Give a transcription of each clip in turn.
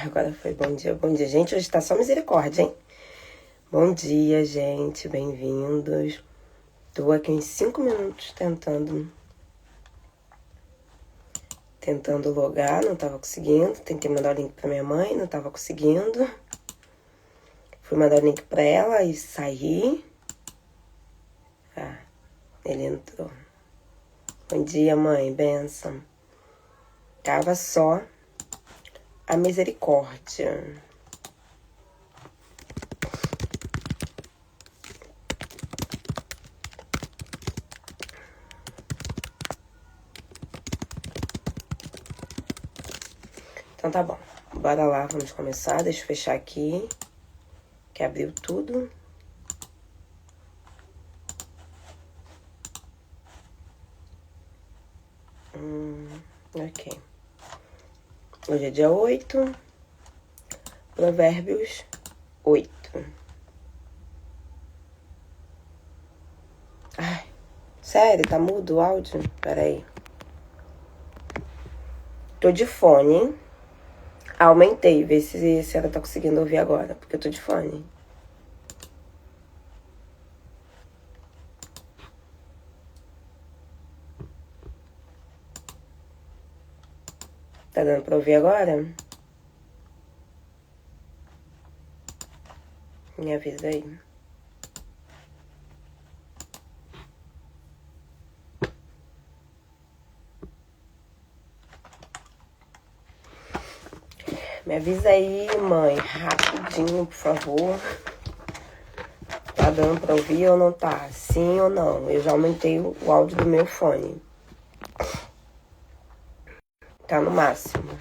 Agora foi bom dia, bom dia. Gente, hoje tá só misericórdia, hein? Bom dia, gente, bem-vindos. Tô aqui uns 5 minutos tentando logar, não tava conseguindo. Tentei mandar o link pra minha mãe, não tava conseguindo. Fui mandar o link pra ela e saí. Ah, ele entrou. Bom dia, mãe, bênção. Tava só a misericórdia. Então tá bom, bora lá, vamos começar. Deixa eu fechar aqui, que abriu tudo. Ok. Hoje é dia 8, Provérbios 8. Ai, sério, tá mudo o áudio? Peraí. Tô de fone, hein? Aumentei, vê se ela tá conseguindo ouvir agora, porque eu tô de fone. Tá dando pra ouvir agora? Me avisa aí. Me avisa aí, mãe, rapidinho, por favor. Tá dando pra ouvir ou não tá? Sim ou não? Eu já aumentei o áudio do meu fone. Tá no máximo.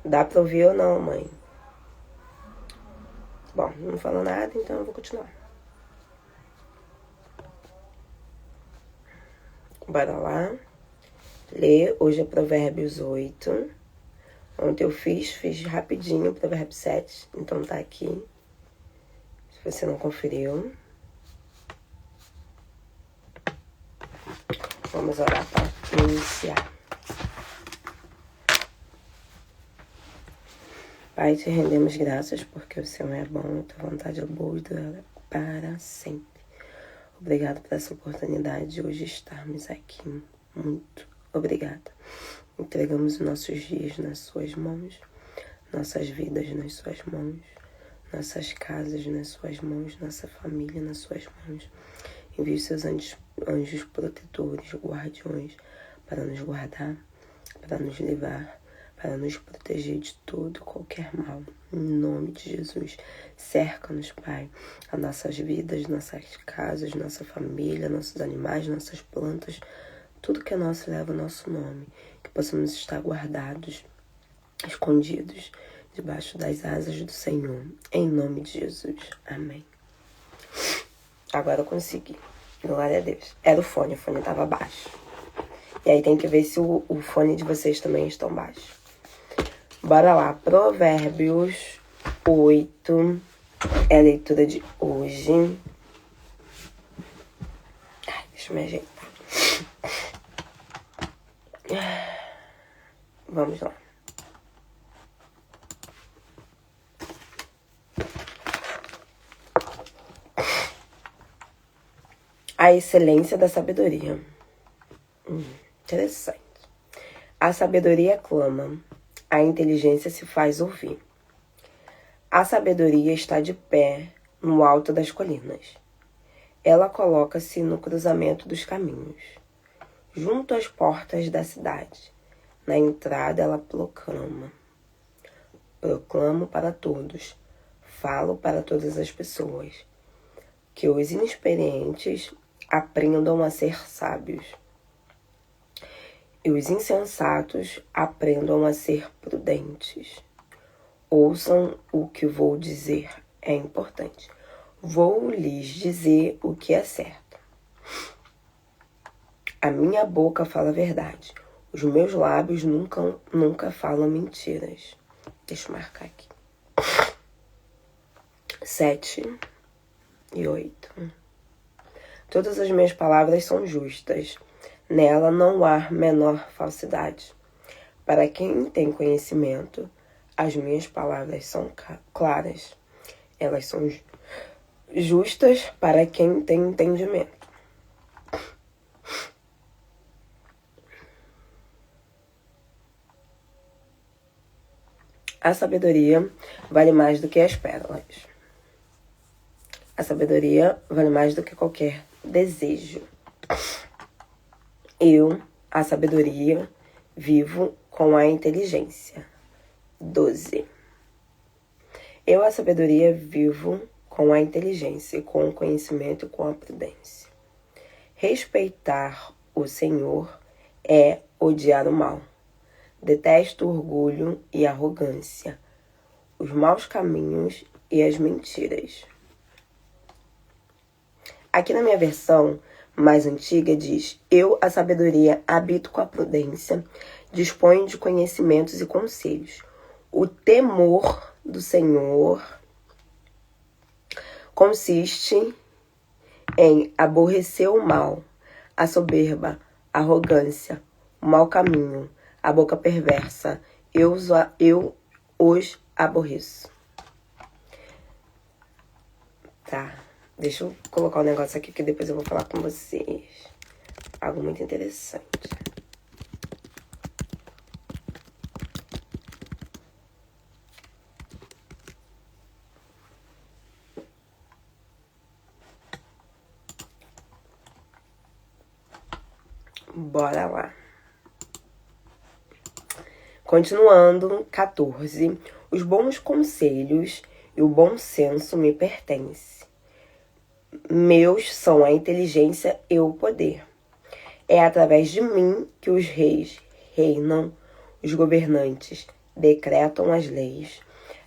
Dá pra ouvir ou não, mãe? Bom, não falou nada, então eu vou continuar. Bora lá. Ler. Hoje é Provérbios 8. Ontem eu fiz rapidinho Provérbios 7. Então tá aqui. Se você não conferiu. Vamos orar para iniciar. Pai, te rendemos graças porque o Senhor é bom, a tua vontade é boa e dura para sempre. Obrigado por essa oportunidade de hoje estarmos aqui. Muito obrigada. Entregamos os nossos dias nas suas mãos, nossas vidas nas suas mãos, nossas casas nas suas mãos, nossa família nas suas mãos. Envie os seus anjos protetores, guardiões, para nos guardar, para nos levar, para nos proteger de todo qualquer mal. Em nome de Jesus, cerca-nos, Pai, as nossas vidas, nossas casas, nossa família, nossos animais, nossas plantas, tudo que é nosso leva o nosso nome, que possamos estar guardados, escondidos, debaixo das asas do Senhor, em nome de Jesus. Amém. Agora eu consegui. Glória a Deus. Era o fone estava baixo. E aí tem que ver se o fone de vocês também estão baixos. Bora lá. Provérbios 8 é a leitura de hoje. Ai, deixa eu me ajeitar. Vamos lá. A excelência da sabedoria. Interessante. A sabedoria clama, a inteligência se faz ouvir. A sabedoria está de pé no alto das colinas. Ela coloca-se no cruzamento dos caminhos, junto às portas da cidade. Na entrada ela proclama. Proclamo para todos, falo para todas as pessoas, que os inexperientes aprendam a ser sábios, e os insensatos aprendam a ser prudentes. Ouçam o que vou dizer, é importante. Vou lhes dizer o que é certo. A minha boca fala a verdade. Os meus lábios nunca falam mentiras. Deixa eu marcar aqui. 7 e 8. Todas as minhas palavras são justas. Nela não há menor falsidade. Para quem tem conhecimento, as minhas palavras são claras. Elas são justas para quem tem entendimento. A sabedoria vale mais do que as pérolas. A sabedoria vale mais do que qualquer desejo. Eu, a sabedoria, vivo com a inteligência. 12. Eu, a sabedoria, vivo com a inteligência, com o conhecimento e com a prudência. Respeitar o Senhor é odiar o mal. Detesto o orgulho e a arrogância, os maus caminhos e as mentiras. Aqui na minha versão mais antiga diz: eu, a sabedoria, habito com a prudência, disponho de conhecimentos e conselhos. O temor do Senhor consiste em aborrecer o mal, a soberba, a arrogância, o mau caminho, a boca perversa. Eu os aborreço. Tá, deixa eu colocar um negócio aqui que depois eu vou falar com vocês. Algo muito interessante. Bora lá. Continuando, 14. Os bons conselhos e o bom senso me pertencem. Meus são a inteligência e o poder. É através de mim que os reis reinam, os governantes decretam as leis.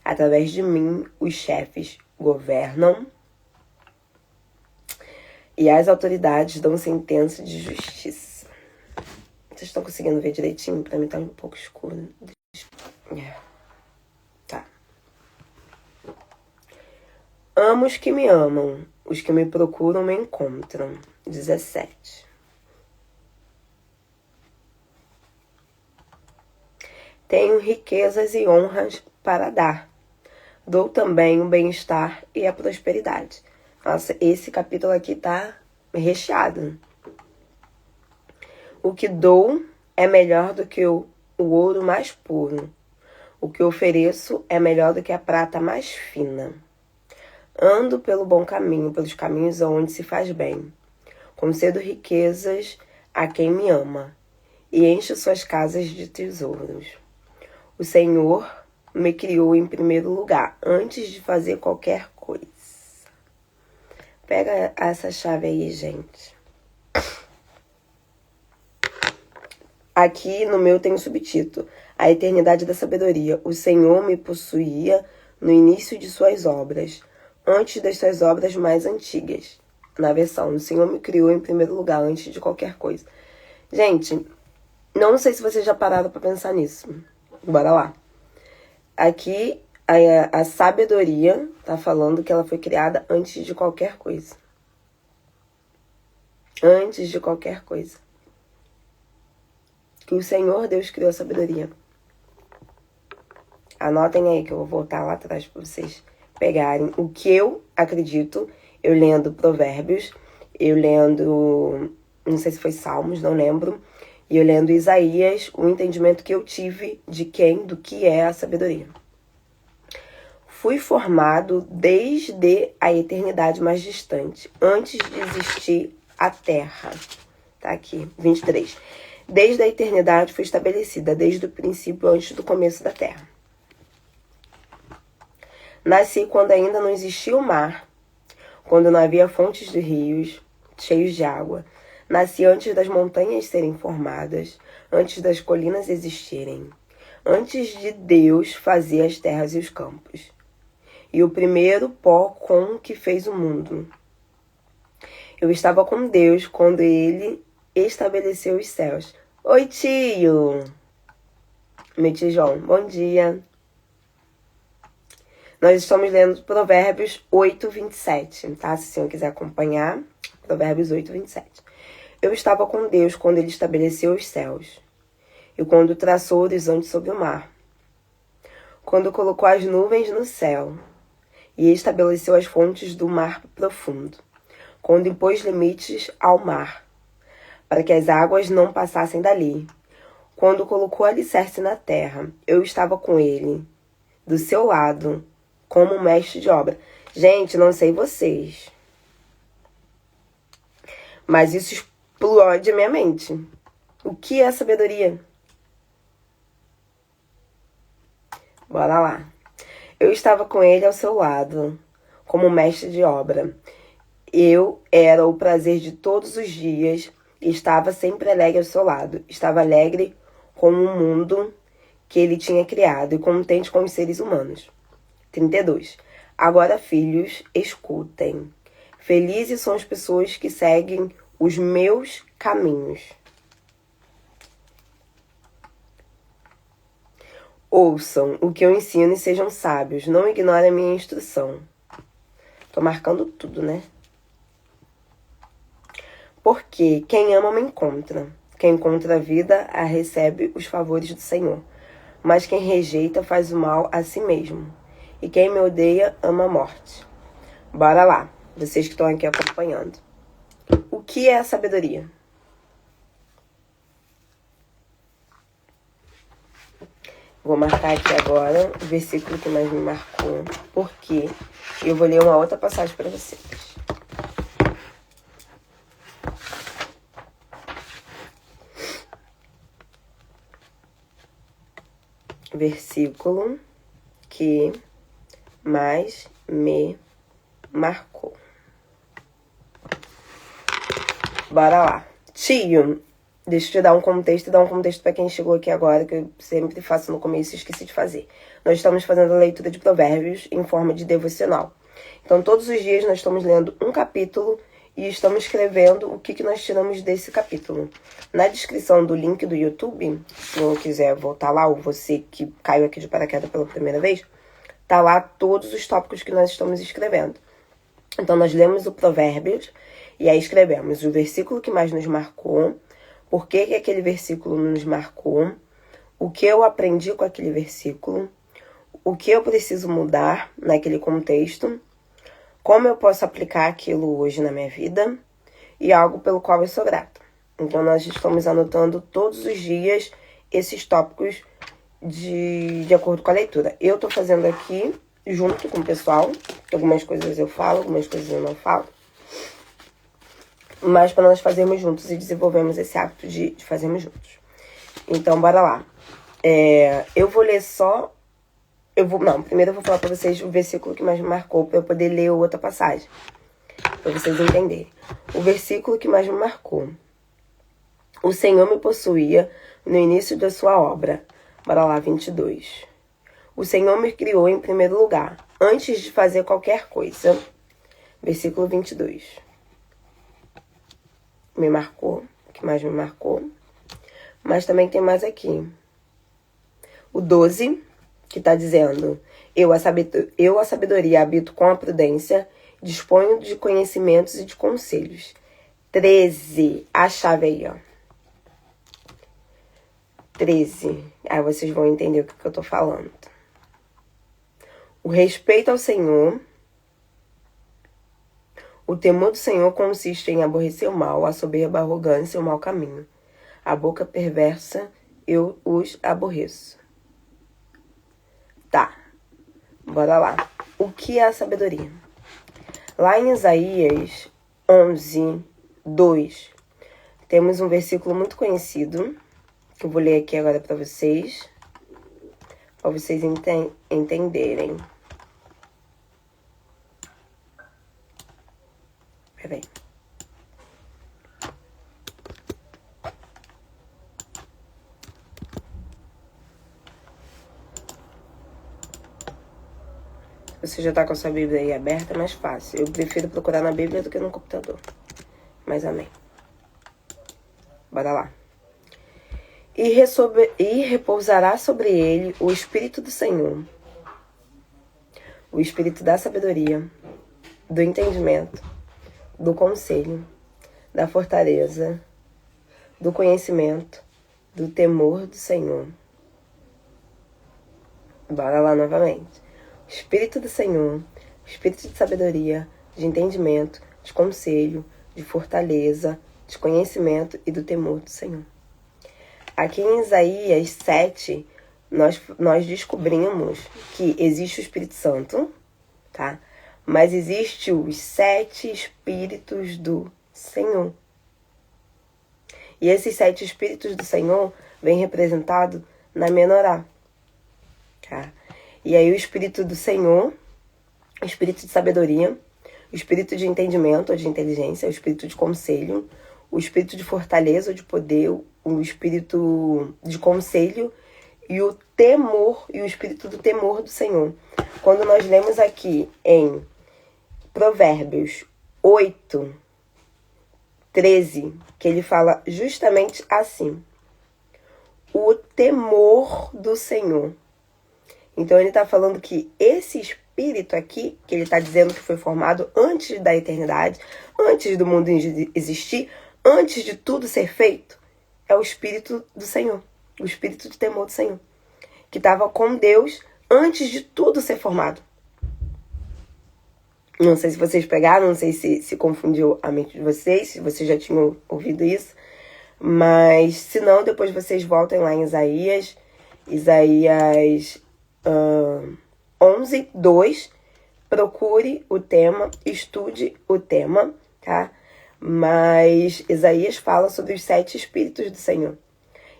Através de mim, os chefes governam e as autoridades dão sentença de justiça. Vocês estão conseguindo ver direitinho? Pra mim tá um pouco escuro. Tá. Amo os que me amam. Os que me procuram me encontram. 17. Tenho riquezas e honras para dar. Dou também o bem-estar e a prosperidade. Nossa, esse capítulo aqui tá recheado. O que dou é melhor do que o ouro mais puro. O que ofereço é melhor do que a prata mais fina. Ando pelo bom caminho, pelos caminhos onde se faz bem. Concedo riquezas a quem me ama e encho suas casas de tesouros. O Senhor me criou em primeiro lugar, antes de fazer qualquer coisa. Pega essa chave aí, gente. Aqui no meu tem um subtítulo: A eternidade da sabedoria. O Senhor me possuía no início de suas obras, antes das suas obras mais antigas. Na versão, o Senhor me criou em primeiro lugar, antes de qualquer coisa. Gente, não sei se vocês já pararam pra pensar nisso. Bora lá. Aqui, a sabedoria tá falando que ela foi criada antes de qualquer coisa. Antes de qualquer coisa. Que o Senhor Deus criou a sabedoria. Anotem aí que eu vou voltar lá atrás para vocês pegarem o que eu acredito. Eu lendo Provérbios, eu lendo, não sei se foi Salmos, não lembro, e eu lendo Isaías, o entendimento que eu tive de do que é a sabedoria. Fui formado desde a eternidade mais distante, antes de existir a terra. Tá aqui, 23. Desde a eternidade fui estabelecida, desde o princípio, antes do começo da terra. Nasci quando ainda não existia o mar, quando não havia fontes de rios cheios de água. Nasci antes das montanhas serem formadas, antes das colinas existirem, antes de Deus fazer as terras e os campos, e o primeiro pó com que fez o mundo. Eu estava com Deus quando Ele estabeleceu os céus. Oi, tio! Meu tio João, bom dia. Nós estamos lendo Provérbios 8, 27, tá? Se o senhor quiser acompanhar, Provérbios 8, 27. Eu estava com Deus quando ele estabeleceu os céus, e quando traçou o horizonte sobre o mar, quando colocou as nuvens no céu, e estabeleceu as fontes do mar profundo, quando impôs limites ao mar, para que as águas não passassem dali, quando colocou alicerce na terra, eu estava com ele, do seu lado, como mestre de obra. Gente, não sei vocês, mas isso explode a minha mente. O que é sabedoria? Bora lá. Eu estava com ele ao seu lado, como mestre de obra. Eu era o prazer de todos os dias e estava sempre alegre ao seu lado. Estava alegre com o mundo que ele tinha criado e contente com os seres humanos. 32. Agora, filhos, escutem. Felizes são as pessoas que seguem os meus caminhos. Ouçam o que eu ensino e sejam sábios. Não ignorem a minha instrução. Tô marcando tudo, né? Porque quem ama me encontra. Quem encontra a vida a recebe os favores do Senhor. Mas quem rejeita faz o mal a si mesmo. E quem me odeia ama a morte. Bora lá, vocês que estão aqui acompanhando. O que é a sabedoria? Vou marcar aqui agora o versículo que mais me marcou. Porque eu vou ler uma outra passagem para vocês. Versículo que mais me marcou. Bora lá. Tio, deixa eu te dar um contexto para quem chegou aqui agora, que eu sempre faço no começo e esqueci de fazer. Nós estamos fazendo a leitura de Provérbios em forma de devocional. Então, todos os dias nós estamos lendo um capítulo e estamos escrevendo o que nós tiramos desse capítulo. Na descrição do link do YouTube, se não quiser voltar lá, ou você que caiu aqui de paraquedas pela primeira vez, tá lá todos os tópicos que nós estamos escrevendo. Então, nós lemos o Provérbios e aí escrevemos o versículo que mais nos marcou, por que aquele versículo nos marcou, o que eu aprendi com aquele versículo, o que eu preciso mudar naquele contexto, como eu posso aplicar aquilo hoje na minha vida e algo pelo qual eu sou grata. Então, nós estamos anotando todos os dias esses tópicos de acordo com a leitura. Eu tô fazendo aqui junto com o pessoal, algumas coisas eu falo, algumas coisas eu não falo, mas para nós fazermos juntos e desenvolvermos esse hábito de fazermos juntos. Então, bora lá. Eu vou ler só... primeiro eu vou falar para vocês o versículo que mais me marcou, para eu poder ler outra passagem, para vocês entenderem. O versículo que mais me marcou. O Senhor me possuía no início da sua obra. Bora lá, 22. O Senhor me criou em primeiro lugar, antes de fazer qualquer coisa. Versículo 22. Me marcou, o que mais me marcou. Mas também tem mais aqui. O 12, que tá dizendo: eu, a sabedoria, habito com a prudência, disponho de conhecimentos e de conselhos. 13, a chave aí, ó. 13. Aí vocês vão entender o que eu tô falando. O respeito ao Senhor. O temor do Senhor consiste em aborrecer o mal, a soberba, a arrogância e o mau caminho. A boca perversa, eu os aborreço. Tá, bora lá. O que é a sabedoria? Lá em Isaías 11, 2, temos um versículo muito conhecido, que eu vou ler aqui agora para vocês entenderem. Peraí. Você já tá com a sua Bíblia aí aberta, é mais fácil. Eu prefiro procurar na Bíblia do que no computador. Mas amém. Bora lá. E repousará sobre ele o Espírito do Senhor, o espírito da sabedoria, do entendimento, do conselho, da fortaleza, do conhecimento, do temor do Senhor. Bora lá novamente. O Espírito do Senhor, o Espírito de sabedoria, de entendimento, de conselho, de fortaleza, de conhecimento e do temor do Senhor. Aqui em Isaías 7, nós descobrimos que existe o Espírito Santo, tá? Mas existe os 7 Espíritos do Senhor. E esses 7 Espíritos do Senhor vêm representados na menorá. Tá? E aí o Espírito do Senhor, o Espírito de sabedoria, o Espírito de entendimento ou de inteligência, o Espírito de conselho, o Espírito de fortaleza ou de poder, o Espírito de conselho e o temor, e o Espírito do temor do Senhor. Quando nós lemos aqui em Provérbios 8, 13, que ele fala justamente assim: o temor do Senhor. Então ele está falando que esse espírito aqui, que ele está dizendo que foi formado antes da eternidade, antes do mundo existir, antes de tudo ser feito, é o espírito do Senhor, o espírito do temor do Senhor, que estava com Deus antes de tudo ser formado. Não sei se vocês pegaram, não sei se confundiu a mente de vocês, se vocês já tinham ouvido isso, mas se não, depois vocês voltem lá em Isaías 11, 2, procure o tema, estude o tema, tá? Mas Isaías fala sobre os 7 Espíritos do Senhor.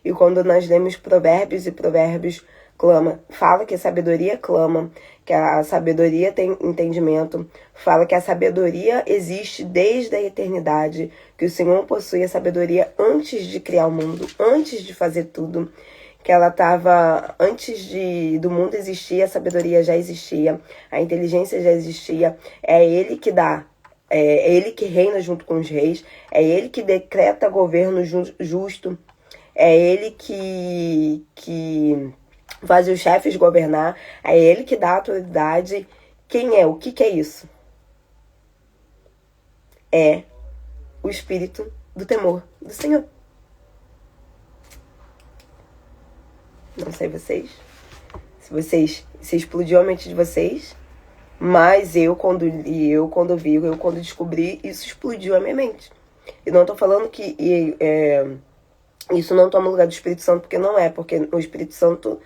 E quando nós lemos Provérbios, e Provérbios fala que a sabedoria clama, que a sabedoria tem entendimento, fala que a sabedoria existe desde a eternidade, que o Senhor possui a sabedoria antes de criar o mundo, antes de fazer tudo, que ela estava, antes do mundo existir, a sabedoria já existia, a inteligência já existia, é Ele que dá, é Ele que reina junto com os reis, é Ele que decreta governo justo, é Ele que faz os chefes governar, é Ele que dá autoridade. Quem é? O que é isso? É o espírito do temor do Senhor. Não sei se explodiu a mente de vocês, mas quando descobri, isso explodiu a minha mente. E não tô falando que isso não toma lugar do Espírito Santo, porque não é, porque o Espírito Santo,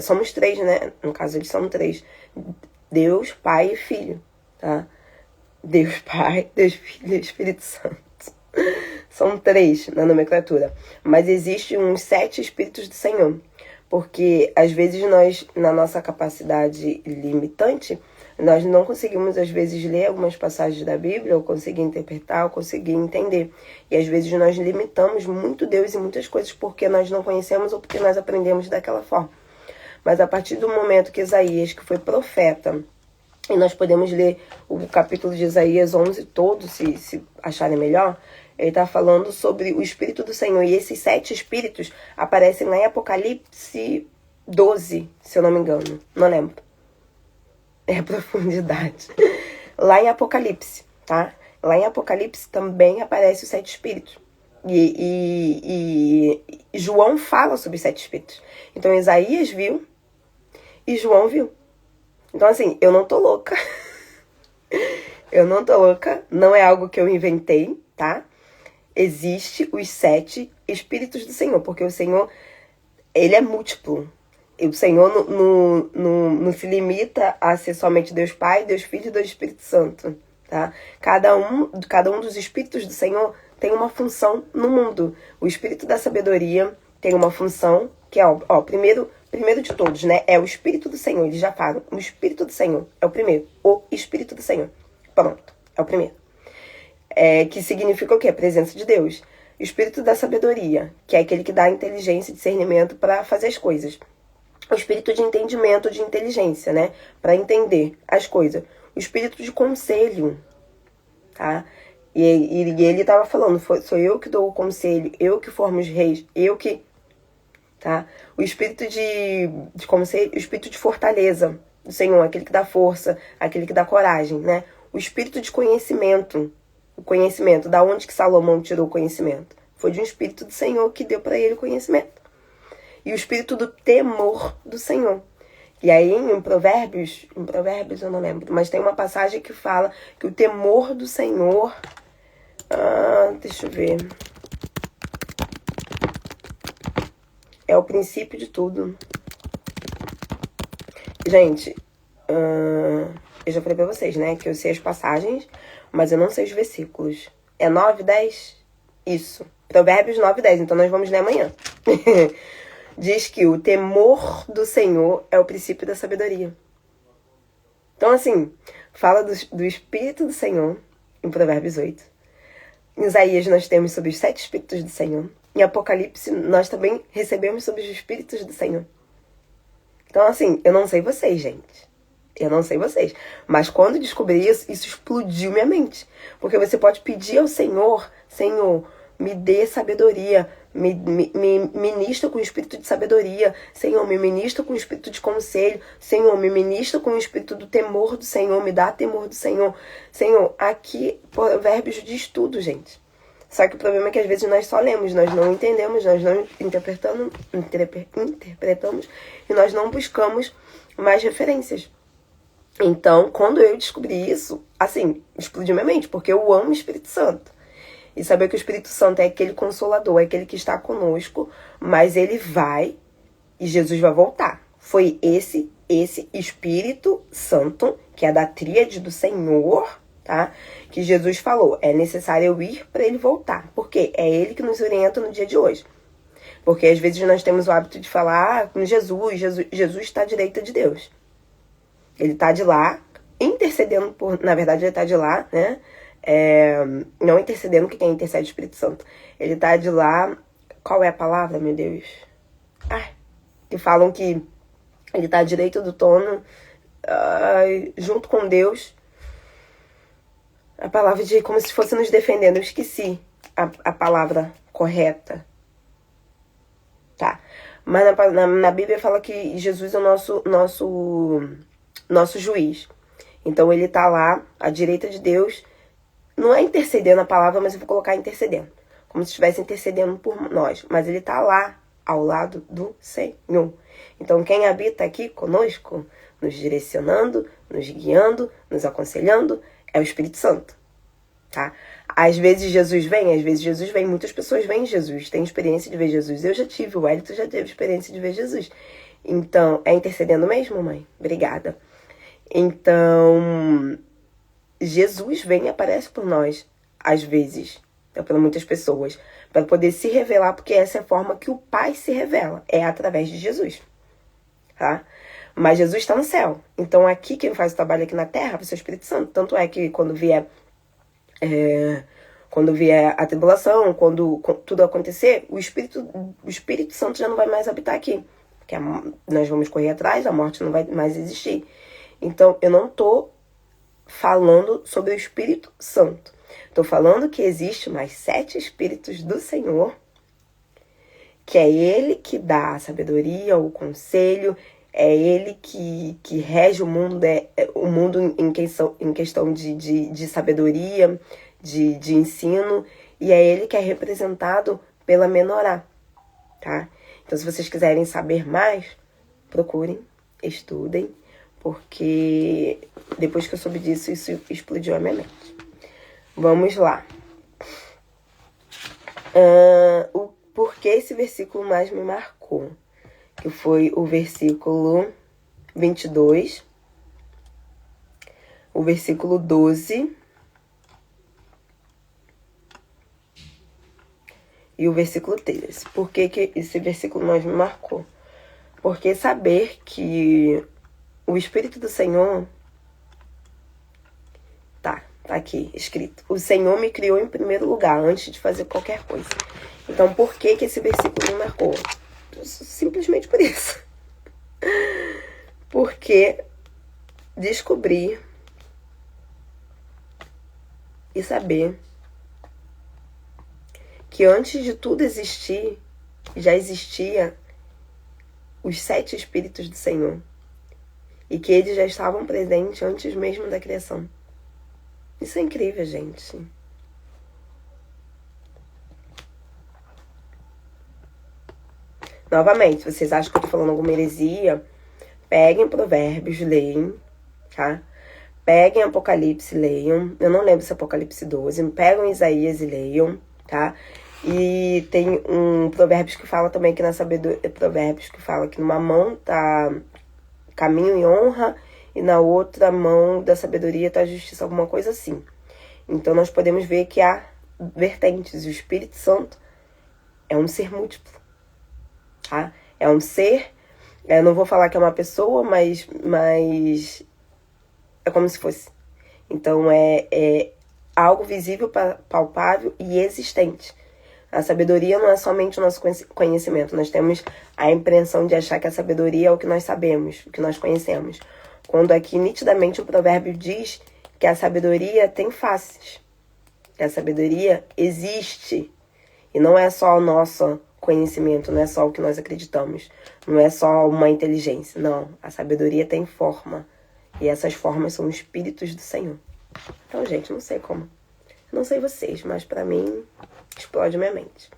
somos 3, né? No caso, eles são 3. Deus, Pai e Filho, tá? Deus, Pai, Deus, Filho e Espírito Santo. São 3 na nomenclatura. Mas existem uns 7 Espíritos do Senhor. Porque, às vezes, nós, na nossa capacidade limitante, nós não conseguimos, às vezes, ler algumas passagens da Bíblia, ou conseguir interpretar, ou conseguir entender. E, às vezes, nós limitamos muito Deus e muitas coisas porque nós não conhecemos ou porque nós aprendemos daquela forma. Mas, a partir do momento que Isaías, que foi profeta, e nós podemos ler o capítulo de Isaías 11 todo, se acharem melhor, ele está falando sobre o Espírito do Senhor. E esses 7 Espíritos aparecem lá em Apocalipse 12, se eu não me engano. Não lembro. É a profundidade. Lá em Apocalipse, tá? Lá em Apocalipse também aparecem os 7 Espíritos. E João fala sobre os 7 Espíritos. Então Isaías viu e João viu. Então assim, eu não tô louca. Eu não tô louca. Não é algo que eu inventei, tá? Existe os 7 Espíritos do Senhor, porque o Senhor, ele é múltiplo. E o Senhor não se limita a ser somente Deus Pai, Deus Filho e Deus Espírito Santo, tá? Cada um dos Espíritos do Senhor tem uma função no mundo. O Espírito da sabedoria tem uma função que é, primeiro de todos, né? É o Espírito do Senhor. Eles já falam, o Espírito do Senhor é o primeiro. O Espírito do Senhor. Pronto, é o primeiro. Que significa o quê? A presença de Deus. O Espírito da sabedoria, que é aquele que dá inteligência e discernimento para fazer as coisas. O Espírito de entendimento, de inteligência, né? Para entender as coisas. O Espírito de conselho, tá? E ele estava falando, sou eu que dou o conselho, eu que formo os reis, eu que... Tá? O Espírito de conselho, o Espírito de fortaleza, do Senhor, aquele que dá força, aquele que dá coragem, né? O espírito de conhecimento. O conhecimento, da onde que Salomão tirou o conhecimento? Foi de um espírito do Senhor que deu para ele o conhecimento. E o espírito do temor do Senhor. E aí em Provérbios eu não lembro, mas tem uma passagem que fala que o temor do Senhor... deixa eu ver... é o princípio de tudo. Gente, eu já falei pra vocês, né, que eu sei as passagens, mas eu não sei os versículos. É 9, 10? Isso. Provérbios 9, 10. Então nós vamos ler amanhã. Diz que o temor do Senhor é o princípio da sabedoria. Então, assim, fala do Espírito do Senhor, em Provérbios 8. Em Isaías nós temos sobre os 7 Espíritos do Senhor. Em Apocalipse nós também recebemos sobre os Espíritos do Senhor. Então, assim, eu não sei vocês, gente. Eu não sei vocês. Mas quando descobri isso, isso explodiu minha mente. Porque você pode pedir ao Senhor, Senhor, me dê sabedoria, me ministra com o espírito de sabedoria, Senhor, me ministra com o espírito de conselho, Senhor, me ministra com o espírito do temor do Senhor, me dá temor do Senhor. Senhor, aqui Provérbios diz tudo, gente. Só que o problema é que às vezes nós só lemos, nós não entendemos, nós não interpretamos e nós não buscamos mais referências. Então, quando eu descobri isso, assim, explodiu minha mente, porque eu amo o Espírito Santo. E saber que o Espírito Santo é aquele consolador, é aquele que está conosco, mas ele vai e Jesus vai voltar. Foi esse Espírito Santo, que é da tríade do Senhor, tá? Que Jesus falou, é necessário eu ir para ele voltar. Porque é ele que nos orienta no dia de hoje. Porque às vezes nós temos o hábito de falar com Jesus está à direita de Deus. Ele está de lá, intercedendo por... Na verdade, ele está de lá, né? Não intercedendo, que quem intercede é o Espírito Santo. Ele está de lá... Qual é a palavra, meu Deus? Que falam que ele está à direita do trono, junto com Deus. A palavra de como se fosse nos defendendo. Eu esqueci a palavra correta. Tá. Mas na Bíblia fala que Jesus é o nosso juiz. Então ele tá lá, à direita de Deus. Não é intercedendo a palavra, mas eu vou colocar intercedendo. Como se estivesse intercedendo por nós. Mas ele tá lá, ao lado do Senhor. Então quem habita aqui conosco, nos direcionando, nos guiando, nos aconselhando, é o Espírito Santo. Tá? Às vezes Jesus vem, muitas pessoas veem Jesus, têm experiência de ver Jesus. Eu já tive, o Wellington já teve experiência de ver Jesus. Então, é intercedendo mesmo, mãe? Obrigada. Então, Jesus vem e aparece por nós, às vezes, por muitas pessoas, para poder se revelar, porque essa é a forma que o Pai se revela, é através de Jesus. Tá? Mas Jesus está no céu. Então, aqui, quem faz o trabalho aqui na terra vai ser o Espírito Santo. Tanto é que quando vier a tribulação, quando tudo acontecer, o Espírito Santo já não vai mais habitar aqui. Porque nós vamos correr atrás, a morte não vai mais existir. Então, eu não estou falando sobre o Espírito Santo. Estou falando que existe mais 7 Espíritos do Senhor, que é Ele que dá a sabedoria, o conselho, é Ele que rege o mundo, o mundo em questão de sabedoria, de ensino, e é Ele que é representado pela menorá, tá? Então, se vocês quiserem saber mais, procurem, estudem, porque depois que eu soube disso, isso explodiu a minha mente. Vamos lá. Por que esse versículo mais me marcou? Que foi o versículo 22, o versículo 12 e o versículo 13. Por que esse versículo mais me marcou? Porque saber que o Espírito do Senhor... Tá aqui escrito. O Senhor me criou em primeiro lugar, antes de fazer qualquer coisa. Então, por que esse versículo me marcou? Simplesmente por isso. Porque descobrir e saber que antes de tudo existir, já existia os 7 Espíritos do Senhor. e que eles já estavam presentes antes mesmo da criação. Isso é incrível, gente. Novamente, vocês acham que eu tô falando alguma heresia? Peguem Provérbios, leem, tá? Peguem Apocalipse, leiam. Eu não lembro se é Apocalipse 12. Pegam Isaías e leiam, tá? E tem um Provérbios que fala também que na sabedoria... Provérbios que fala que numa mão tá caminho e honra e na outra mão da sabedoria tá justiça, alguma coisa assim. Então nós podemos ver que há vertentes. O Espírito Santo é um ser múltiplo, tá? É um ser... Eu não vou falar que é uma pessoa, mas é como se fosse. Então, é algo visível, palpável e existente. A sabedoria não é somente o nosso conhecimento. Nós temos a impressão de achar que a sabedoria é o que nós sabemos, o que nós conhecemos. Quando aqui, nitidamente, o provérbio diz que a sabedoria tem faces. Que a sabedoria existe. E não é só o nosso conhecimento, não é só o que nós acreditamos. Não é só uma inteligência. Não, a sabedoria tem forma. E essas formas são espíritos do Senhor. Então, gente, não sei como. Não sei vocês, mas pra mim, explode minha mente.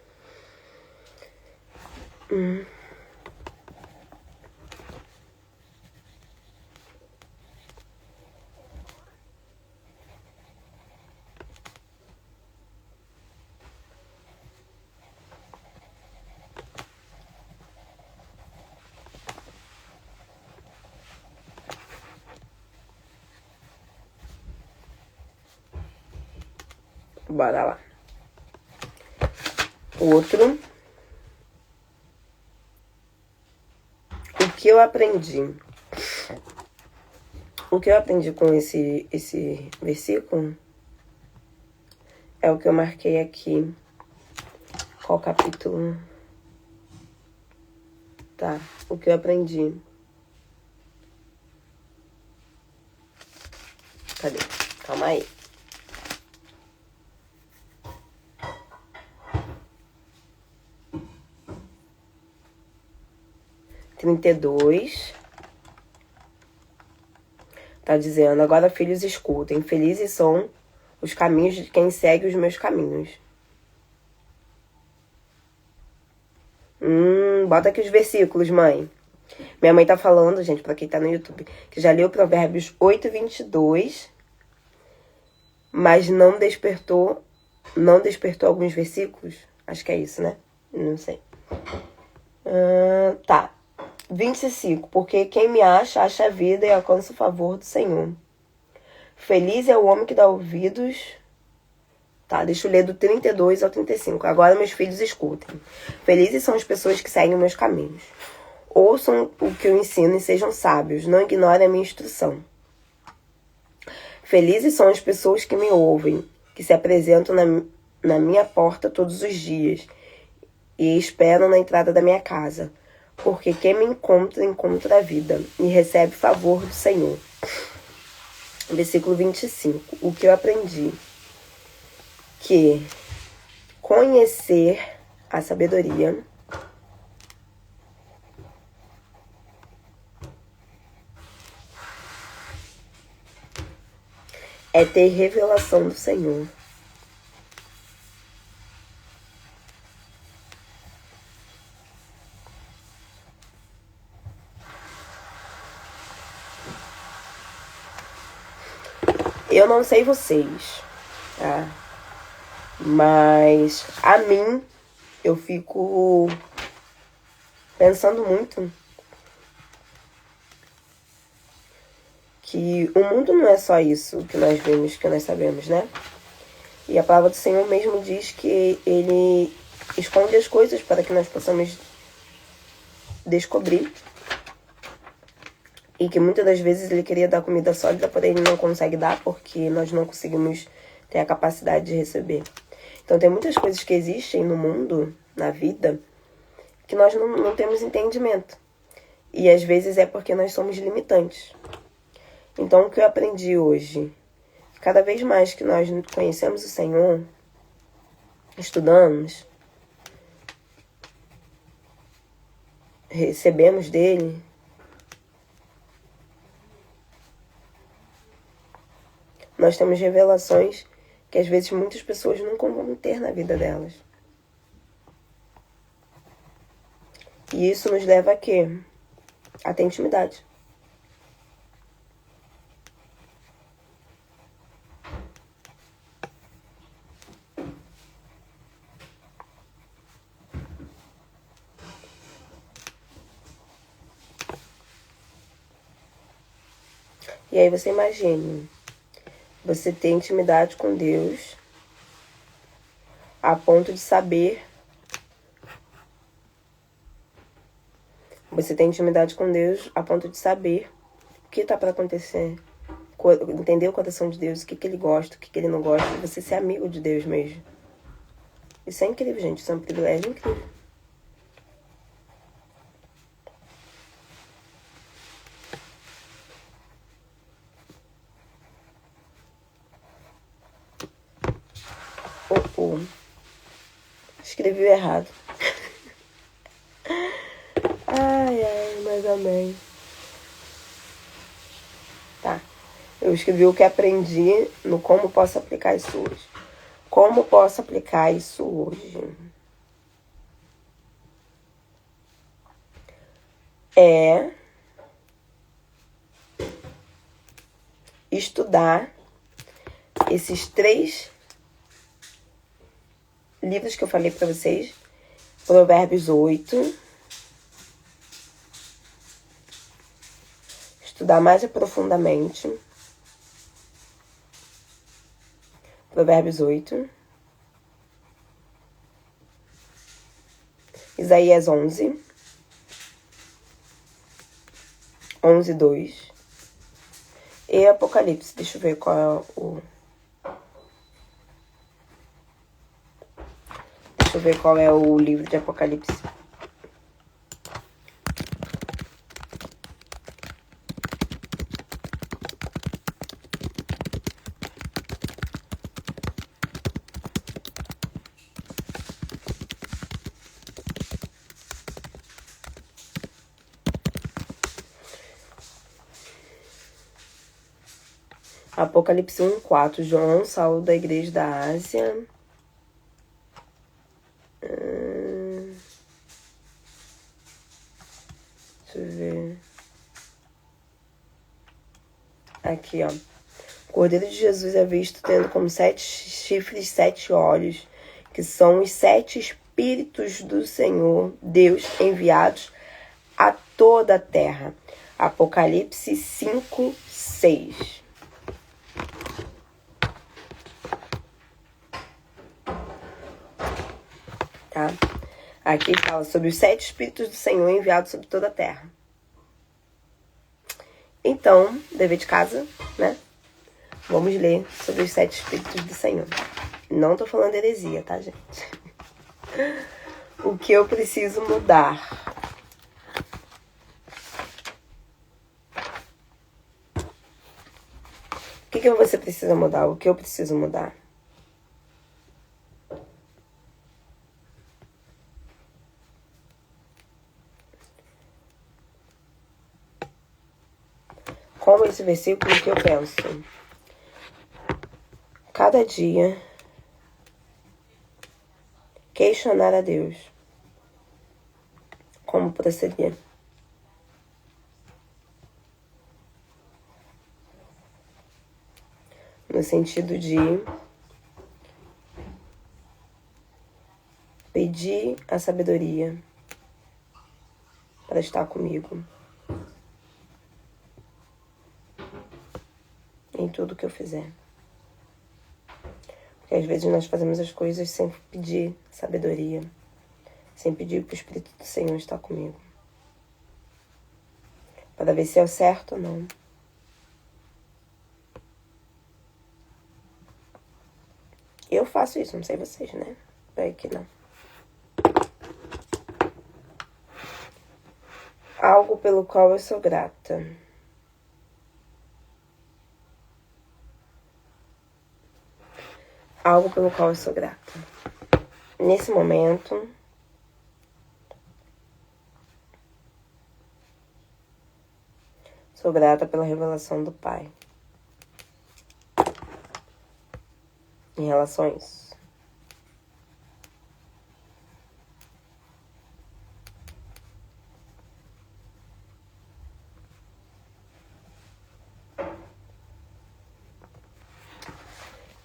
Bora lá. Outro. O que eu aprendi? O que eu aprendi com esse versículo é o que eu marquei aqui. Qual capítulo? Tá. O que eu aprendi? Cadê? Calma aí. (32) tá dizendo: agora, filhos, escutem. Felizes são os caminhos de quem segue os meus caminhos. Bota aqui os versículos, mãe. Minha mãe tá falando, gente, pra quem tá no YouTube, que já leu Provérbios 8:22, mas não despertou alguns versículos. Acho que é isso, né? Não sei. Tá. 25. Porque quem me acha a vida e alcança o favor do Senhor. Feliz é o homem que dá ouvidos. Tá, deixa eu ler do 32 ao 35. Agora, meus filhos, escutem. Felizes são as pessoas que seguem meus caminhos. Ouçam o que eu ensino e sejam sábios. Não ignorem a minha instrução. Felizes são as pessoas que me ouvem, que se apresentam na minha porta todos os dias e esperam na entrada da minha casa. Porque quem me encontra, encontra a vida e recebe favor do Senhor. Versículo 25. O que eu aprendi? Que conhecer a sabedoria é ter revelação do Senhor. Eu não sei vocês, tá? Mas a mim, eu fico pensando muito que o mundo não é só isso que nós vemos, que nós sabemos, né? E a palavra do Senhor mesmo diz que Ele esconde as coisas para que nós possamos descobrir. E que muitas das vezes Ele queria dar comida sólida, porém Ele não consegue dar porque nós não conseguimos ter a capacidade de receber. Então tem muitas coisas que existem no mundo, na vida, que nós não temos entendimento. E às vezes é porque nós somos limitantes. Então o que eu aprendi hoje? Cada vez mais que nós conhecemos o Senhor, estudamos, recebemos dele, Nós temos revelações que às vezes muitas pessoas nunca vão ter na vida delas. E isso nos leva a quê? A ter intimidade. E aí você imagine, você ter intimidade com Deus a ponto de saber. Você tem intimidade com Deus a ponto de saber o que está para acontecer. Entender o coração de Deus, o que Ele gosta, o que Ele não gosta. E você ser amigo de Deus mesmo. Isso é incrível, gente. Isso é um privilégio incrível. Escrevi errado. Ai, mas amém. Tá. Eu escrevi o que aprendi no como posso aplicar isso hoje. Como posso aplicar isso hoje? É estudar esses 3 livros que eu falei para vocês. Provérbios 8. Estudar mais aprofundadamente. Provérbios 8. Isaías 11. 11:2. E Apocalipse. Deixa eu ver qual é o... Deixa eu ver qual é o livro de Apocalipse. Apocalipse 1:4. João, Saulo da igreja da Ásia. Deixa eu ver. Aqui, ó. O Cordeiro de Jesus é visto tendo como 7 chifres, 7 olhos, que são os 7 Espíritos do Senhor, Deus, enviados a toda a terra. Apocalipse 5:6. Tá? Aqui fala sobre os 7 Espíritos do Senhor enviados sobre toda a terra. Então, dever de casa, né? Vamos ler sobre os 7 Espíritos do Senhor. Não tô falando heresia, tá, gente? O que eu preciso mudar? O que você precisa mudar? O que eu preciso mudar? Com esse versículo que eu penso. Cada dia, questionar a Deus. Como proceder? No sentido de pedir a sabedoria para estar comigo em tudo que eu fizer. Porque às vezes nós fazemos as coisas sem pedir sabedoria, sem pedir para o Espírito do Senhor estar comigo, para ver se é o certo ou não. Eu faço isso, não sei vocês, né? É que não. Algo pelo qual eu sou grata. Algo pelo qual eu sou grata. Nesse momento, sou grata pela revelação do Pai. em relação a isso.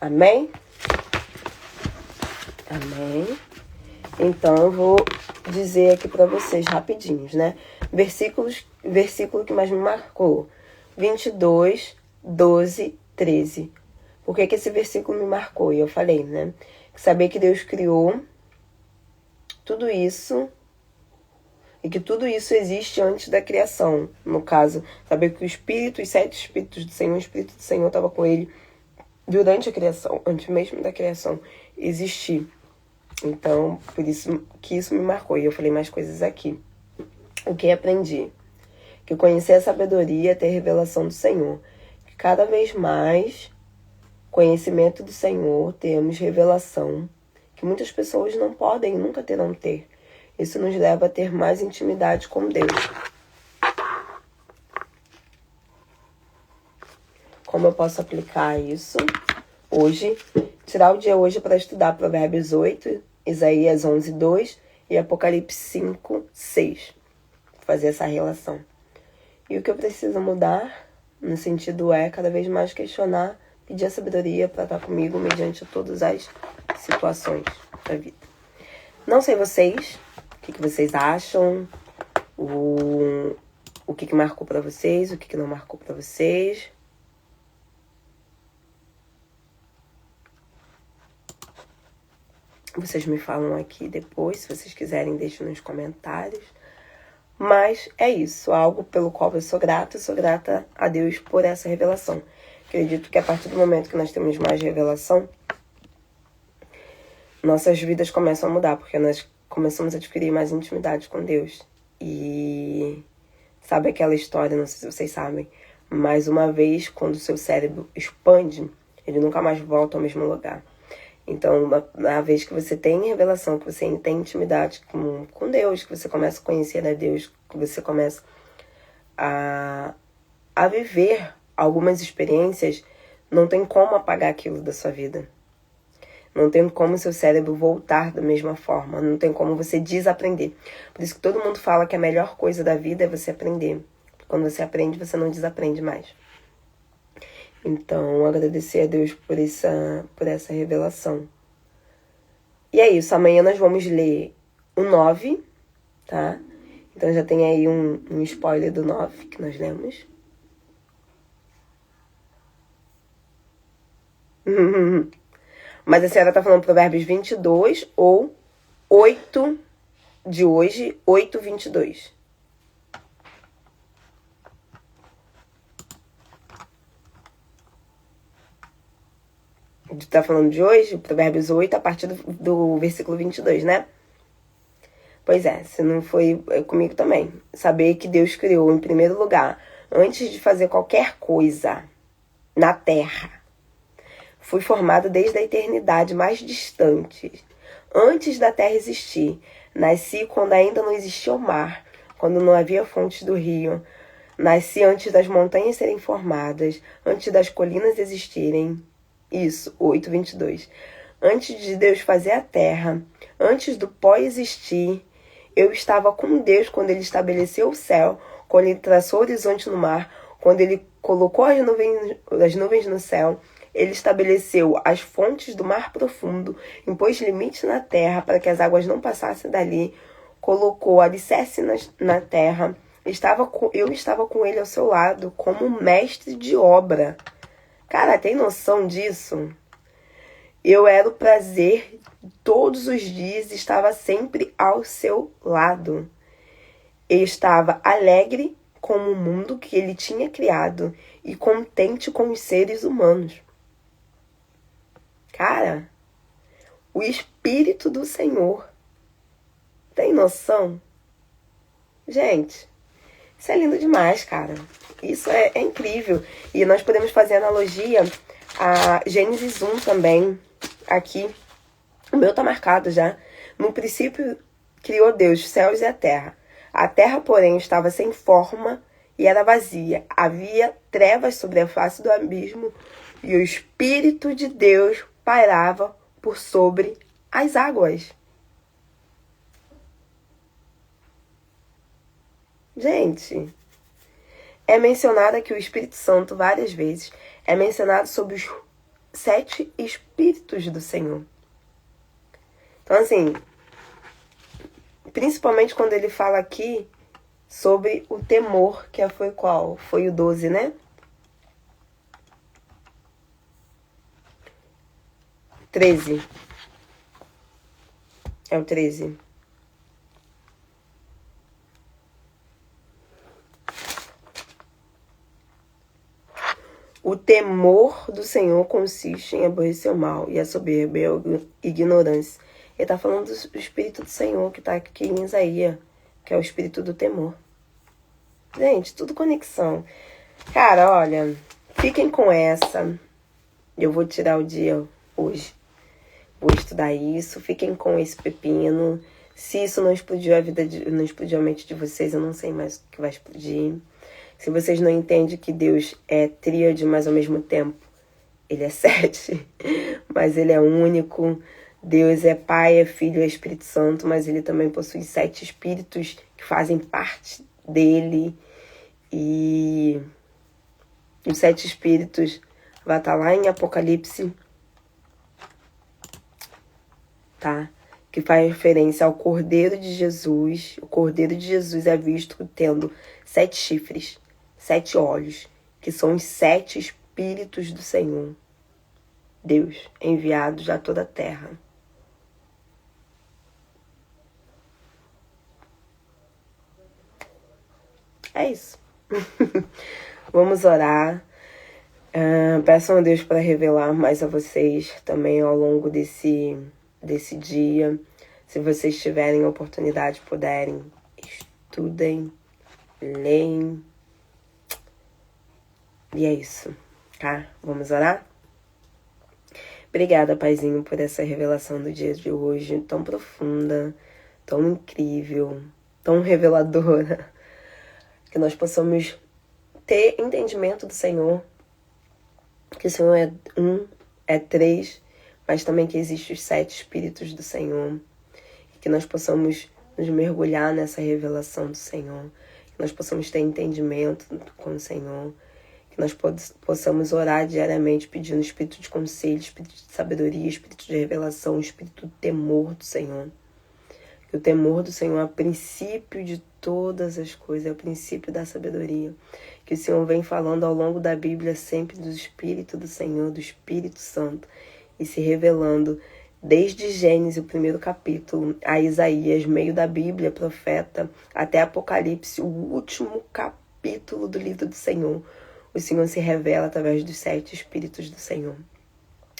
Amém? Amém. Então, eu vou dizer aqui para vocês rapidinhos, né? Versículo que mais me marcou. 22, 12, 13. Por que esse versículo me marcou? E eu falei, né? Saber que Deus criou tudo isso e que tudo isso existe antes da criação. No caso, saber que os 7 Espíritos do Senhor, o Espírito do Senhor estava com ele durante a criação, antes mesmo da criação existir. Então, por isso que isso me marcou. E eu falei mais coisas aqui. O que aprendi? Que conhecer a sabedoria é ter revelação do Senhor. Que cada vez mais conhecimento do Senhor, temos revelação, que muitas pessoas não podem, nunca terão ter. Isso nos leva a ter mais intimidade com Deus. Como eu posso aplicar isso hoje? Tirar o dia hoje para estudar Provérbios 8, Isaías 11, 2 e Apocalipse 5, 6. Fazer essa relação. E o que eu preciso mudar, no sentido cada vez mais questionar, pedir a sabedoria para estar comigo mediante todas as situações da vida. Não sei vocês, o que vocês acham, o que marcou para vocês, o que não marcou para vocês. Vocês me falam aqui depois, se vocês quiserem, deixem nos comentários. Mas é isso, algo pelo qual eu sou grata a Deus por essa revelação. Acredito que a partir do momento que nós temos mais revelação, nossas vidas começam a mudar, porque nós começamos a adquirir mais intimidade com Deus. E sabe aquela história, não sei se vocês sabem, mas uma vez, quando o seu cérebro expande, ele nunca mais volta ao mesmo lugar. Então, uma vez que você tem revelação, que você tem intimidade com Deus, que você começa a conhecer a Deus, que você começa a viver algumas experiências, não tem como apagar aquilo da sua vida. Não tem como seu cérebro voltar da mesma forma. Não tem como você desaprender. Por isso que todo mundo fala que a melhor coisa da vida é você aprender. Quando você aprende, você não desaprende mais. Então, agradecer a Deus por essa revelação. E é isso. Amanhã nós vamos ler o 9, tá? Então já tem aí um spoiler do 9 que nós lemos. Mas a senhora tá falando Provérbios 22 ou 8 de hoje, 8, 22. Tá falando de hoje, Provérbios 8, a partir do versículo 22, né? Pois é, se não foi comigo também. Saber que Deus criou, em primeiro lugar, antes de fazer qualquer coisa na terra, fui formado desde a eternidade mais distante, antes da terra existir. Nasci quando ainda não existia o mar, quando não havia fontes do rio. Nasci antes das montanhas serem formadas, antes das colinas existirem. Isso, 8, 22. Antes de Deus fazer a terra, antes do pó existir, eu estava com Deus quando Ele estabeleceu o céu, quando Ele traçou o horizonte no mar, quando Ele colocou as nuvens no céu. Ele estabeleceu as fontes do mar profundo, impôs limites na terra para que as águas não passassem dali, colocou alicerce na terra. Eu estava com Ele ao seu lado como mestre de obra. Cara, tem noção disso? Eu era o prazer todos os dias, estava sempre ao seu lado. Eu estava alegre com o mundo que ele tinha criado e contente com os seres humanos. Cara, o Espírito do Senhor. Tem noção? Gente, isso é lindo demais, cara. Isso é incrível. E nós podemos fazer analogia a Gênesis 1 também. Aqui, o meu tá marcado já. No princípio, criou Deus os céus e a terra. A terra, porém, estava sem forma e era vazia. Havia trevas sobre a face do abismo e o Espírito de Deus pairava por sobre as águas. Gente, é mencionado aqui o Espírito Santo várias vezes. É mencionado sobre os 7 Espíritos do Senhor. Então, assim, principalmente quando ele fala aqui sobre o temor, que foi qual? Foi o 12, né? 13. É o 13. O temor do Senhor consiste em aborrecer o mal, e a soberba e a ignorância. Ele está falando do Espírito do Senhor, que está aqui em Isaías, que é o Espírito do temor. Gente, tudo conexão. Cara, olha, fiquem com essa. Eu vou tirar o dia hoje. Vou estudar isso. Fiquem com esse pepino. Se isso não explodiu não explodiu a mente de vocês, eu não sei mais o que vai explodir. Se vocês não entendem que Deus é tríade, mas ao mesmo tempo Ele é 7, mas Ele é único. Deus é Pai, é Filho, é Espírito Santo, mas Ele também possui 7 espíritos que fazem parte dele. E os 7 espíritos vai estar lá em Apocalipse, tá? Que faz referência ao Cordeiro de Jesus. O Cordeiro de Jesus é visto tendo 7 chifres, 7 olhos, que são os 7 Espíritos do Senhor. Deus, enviados a toda a terra. É isso. Vamos orar. Peçam a Deus para revelar mais a vocês também ao longo desse dia. Se vocês tiverem oportunidade, puderem, estudem, leem. E é isso, tá? Vamos orar? Obrigada, Paizinho, por essa revelação do dia de hoje, tão profunda, tão incrível, tão reveladora. Que nós possamos ter entendimento do Senhor, que o Senhor é 1, é 3, mas também que existem os 7 Espíritos do Senhor. E que nós possamos nos mergulhar nessa revelação do Senhor. Que nós possamos ter entendimento com o Senhor. Que nós possamos orar diariamente pedindo espírito de conselho, espírito de sabedoria, espírito de revelação, espírito do temor do Senhor. Que o temor do Senhor é o princípio de todas as coisas, é o princípio da sabedoria. Que o Senhor vem falando ao longo da Bíblia sempre do Espírito do Senhor, do Espírito Santo, e se revelando desde Gênesis, o 1º capítulo, a Isaías, meio da Bíblia, profeta, até Apocalipse, o último capítulo do livro do Senhor. O Senhor se revela através dos 7 Espíritos do Senhor.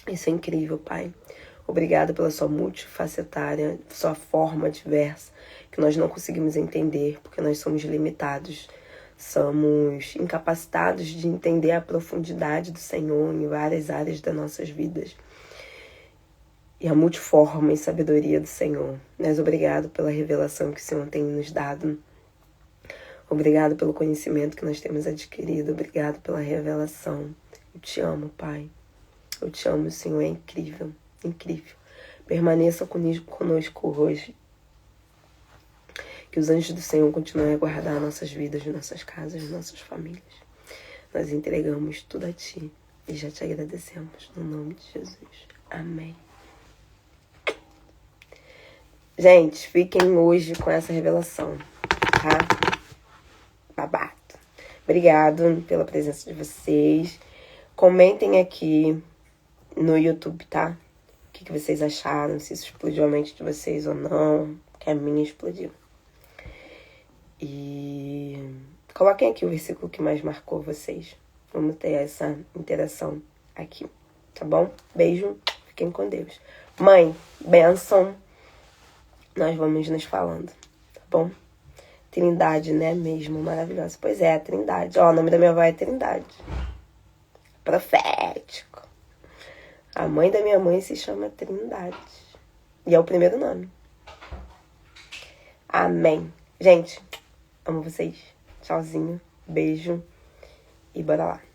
Isso é incrível, Pai. Obrigada pela sua multifacetária, sua forma diversa, que nós não conseguimos entender, porque nós somos limitados. Somos incapacitados de entender a profundidade do Senhor em várias áreas das nossas vidas. E a multiforme sabedoria do Senhor. Mas obrigado pela revelação que o Senhor tem nos dado. Obrigado pelo conhecimento que nós temos adquirido. Obrigado pela revelação. Eu te amo, Pai. Eu te amo, o Senhor é incrível. Incrível. Permaneça conosco hoje. Que os anjos do Senhor continuem a guardar nossas vidas, nossas casas, nossas famílias. Nós entregamos tudo a Ti e já te agradecemos. No nome de Jesus. Amém. Gente, fiquem hoje com essa revelação, tá? Babado. Obrigado pela presença de vocês. Comentem aqui no YouTube, tá? O que vocês acharam, se isso explodiu a mente de vocês ou não, que a minha explodiu. E coloquem aqui o versículo que mais marcou vocês. Vamos ter essa interação aqui, tá bom? Beijo, fiquem com Deus. Mãe, bênção, nós vamos nos falando, tá bom? Trindade, né, mesmo, maravilhosa. Pois é, a Trindade. Ó, o nome da minha avó é Trindade. Profético. A mãe da minha mãe se chama Trindade. E é o primeiro nome. Amém. Gente, amo vocês. Tchauzinho. Beijo. E bora lá.